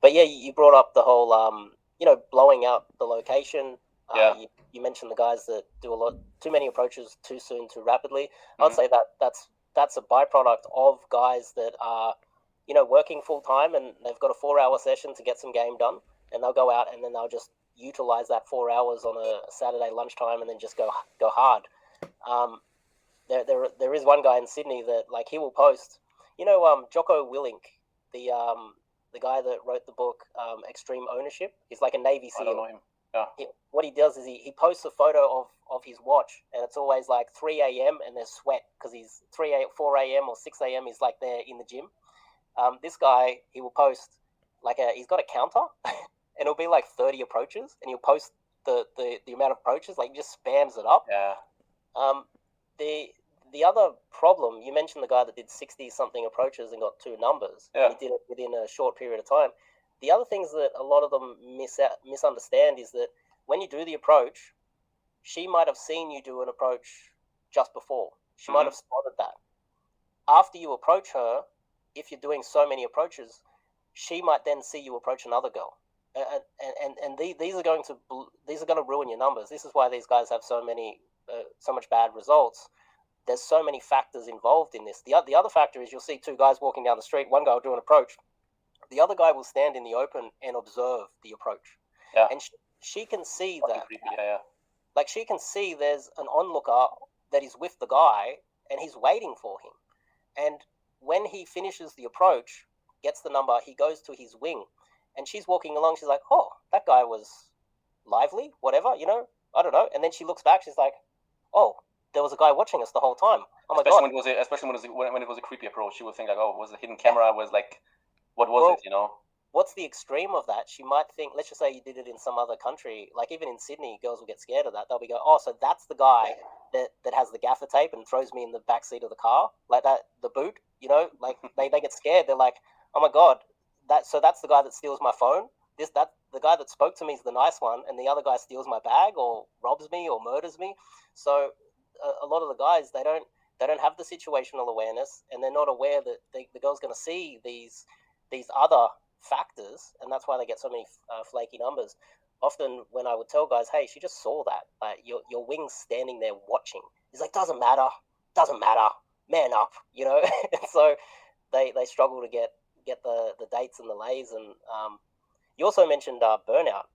But yeah, you brought up the whole blowing out the location. Yeah. You mentioned the guys that do a lot too many approaches too soon, too rapidly. I'd Hmm. say that's a byproduct of guys that are working full time and they've got a 4 hour session to get some game done, and they'll go out and then they'll just utilize that 4 hours on a Saturday lunchtime and then just go hard. Um, there is one guy in Sydney that like he will post, Jocko Willink, the um, the guy that wrote the book Extreme Ownership. He's like a Navy I don't SEAL. know him. Yeah. What he does is he posts a photo of his watch, and it's always like 3 a.m. and there's sweat because he's 4 a.m. or 6 a.m. He's like there in the gym. This guy, he will post he's got a counter, and it'll be like 30 approaches, and he'll post the amount of approaches, like he just spams it up. Yeah. Um, the the other problem, you mentioned the guy that did 60 something approaches and got two numbers, and Yeah. he did it within a short period of time. The other things that a lot of them misunderstand is that when you do the approach, she might have seen you do an approach just before. She might Hmm. have spotted that. After you approach her, if you're doing so many approaches, she might then see you approach another girl, and these are going to ruin your numbers. This is why these guys have so much bad results. There's so many factors involved in this. The other factor is you'll see two guys walking down the street. One guy will do an approach. The other guy will stand in the open and observe the approach, Yeah. and she can see Fucking that. creepy. Yeah. Yeah. Like she can see there's an onlooker that is with the guy, and he's waiting for him. And when he finishes the approach, gets the number, he goes to his wing, and she's walking along. She's like, "Oh, that guy was lively, whatever, I don't know." And then she looks back. She's like, "Oh, there was a guy watching us the whole time. Oh my Especially god." when it was when it was a creepy approach, you would think like, oh, was it a hidden camera? Was like, what was it? Well, You know? what's the extreme of that? She might think, let's just say you did it in some other country, like even in Sydney, girls will get scared of that. They'll be go, "Oh, so that's the guy that has the gaffer tape and throws me in the back seat of the car, like that, the boot." Like they get scared. They're like, "Oh my god, that's the guy that steals my phone. That the guy that spoke to me is the nice one, and the other guy steals my bag or robs me or murders me." So a lot of the guys they don't have the situational awareness, and they're not aware that the girl's going to see these other factors, and that's why they get so many flaky numbers. Often, when I would tell guys, "Hey, she just saw that. Your wing's standing there watching." He's like, doesn't matter, man up, and so they struggle to get the dates and the lays. And you also mentioned burnout.